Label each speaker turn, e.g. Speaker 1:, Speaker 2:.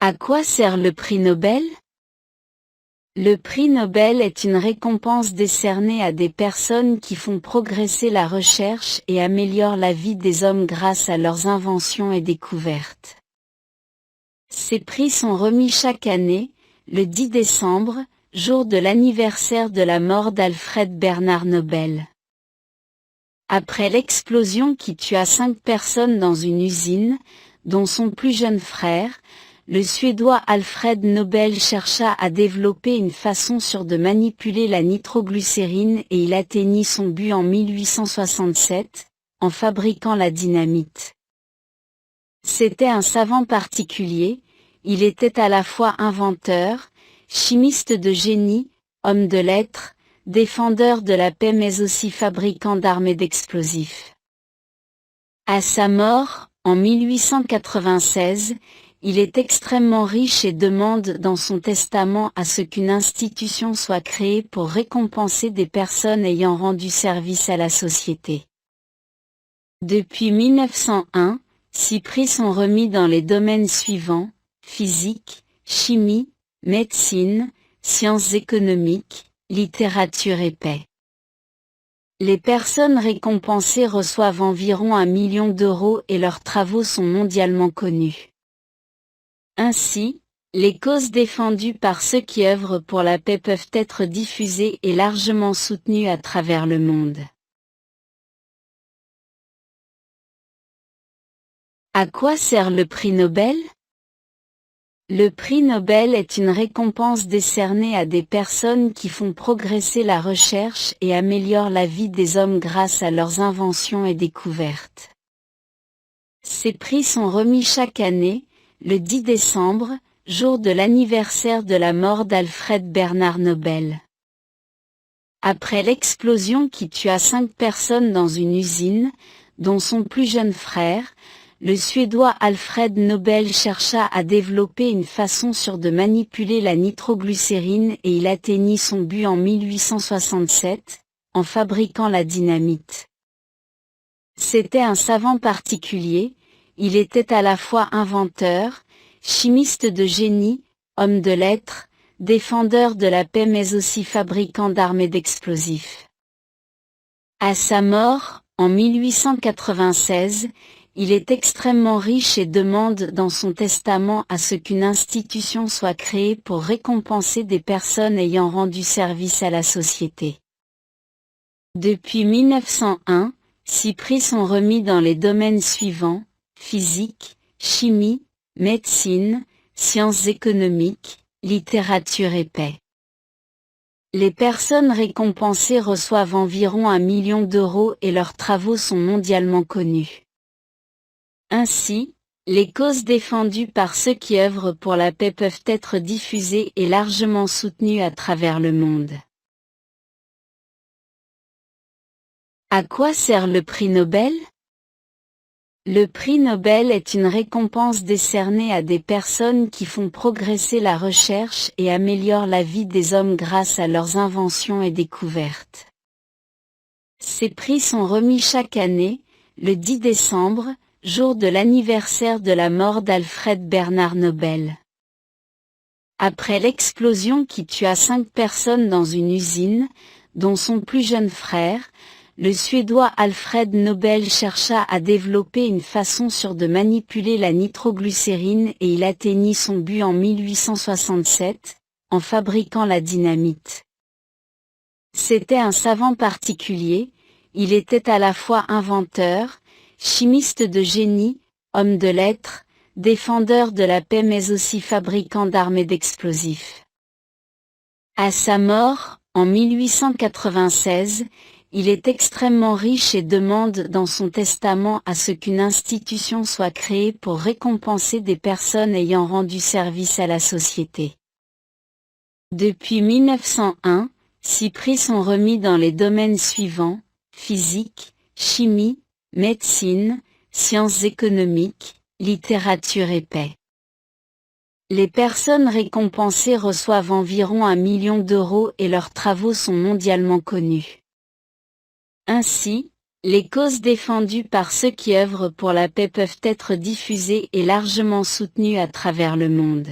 Speaker 1: À quoi sert le prix Nobel? Le prix Nobel est une récompense décernée à des personnes qui font progresser la recherche et améliorent la vie des hommes grâce à leurs inventions et découvertes. Ces prix sont remis chaque année, le 10 décembre, jour de l'anniversaire de la mort d'Alfred Bernard Nobel. Après l'explosion qui tua 5 personnes dans une usine, dont son plus jeune frère, le Suédois Alfred Nobel chercha à développer une façon sûre de manipuler la nitroglycérine et il atteignit son but en 1867, en fabriquant la dynamite. C'était un savant particulier, il était à la fois inventeur, chimiste de génie, homme de lettres, défendeur de la paix mais aussi fabricant d'armes et d'explosifs. À sa mort, en 1896, il est extrêmement riche et demande dans son testament à ce qu'une institution soit créée pour récompenser des personnes ayant rendu service à la société. Depuis 1901, 6 prix sont remis dans les domaines suivants: physique, chimie, médecine, sciences économiques, littérature et paix. Les personnes récompensées reçoivent environ 1 million d'euros et leurs travaux sont mondialement connus. Ainsi, les causes défendues par ceux qui œuvrent pour la paix peuvent être diffusées et largement soutenues à travers le monde. À quoi sert le prix Nobel? Le prix Nobel est une récompense décernée à des personnes qui font progresser la recherche et améliorent la vie des hommes grâce à leurs inventions et découvertes. Ces prix sont remis chaque année, le 10 décembre, jour de l'anniversaire de la mort d'Alfred Bernard Nobel. Après l'explosion qui tua 5 personnes dans une usine, dont son plus jeune frère, le Suédois Alfred Nobel chercha à développer une façon sûre de manipuler la nitroglycérine et il atteignit son but en 1867, en fabriquant la dynamite. C'était un savant particulier, il était à la fois inventeur, chimiste de génie, homme de lettres, défendeur de la paix mais aussi fabricant d'armes et d'explosifs. À sa mort, en 1896, il est extrêmement riche et demande dans son testament à ce qu'une institution soit créée pour récompenser des personnes ayant rendu service à la société. Depuis 1901, 6 prix sont remis dans les domaines suivants: physique, chimie, médecine, sciences économiques, littérature et paix. Les personnes récompensées reçoivent environ 1 million d'euros et leurs travaux sont mondialement connus. Ainsi, les causes défendues par ceux qui œuvrent pour la paix peuvent être diffusées et largement soutenues à travers le monde. À quoi sert le prix Nobel? Le prix Nobel est une récompense décernée à des personnes qui font progresser la recherche et améliorent la vie des hommes grâce à leurs inventions et découvertes. Ces prix sont remis chaque année, le 10 décembre, jour de l'anniversaire de la mort d'Alfred Bernard Nobel. Après l'explosion qui tua 5 personnes dans une usine, dont son plus jeune frère, le Suédois Alfred Nobel chercha à développer une façon sûre de manipuler la nitroglycérine et il atteignit son but en 1867, en fabriquant la dynamite. C'était un savant particulier, il était à la fois inventeur, chimiste de génie, homme de lettres, défendeur de la paix mais aussi fabricant d'armes et d'explosifs. À sa mort, en 1896, il est extrêmement riche et demande dans son testament à ce qu'une institution soit créée pour récompenser des personnes ayant rendu service à la société. Depuis 1901, 6 prix sont remis dans les domaines suivants: physique, chimie, médecine, sciences économiques, littérature et paix. Les personnes récompensées reçoivent environ 1 million d'euros et leurs travaux sont mondialement connus. Ainsi, Les causes défendues par ceux qui œuvrent pour la paix peuvent être diffusées et largement soutenues à travers le monde.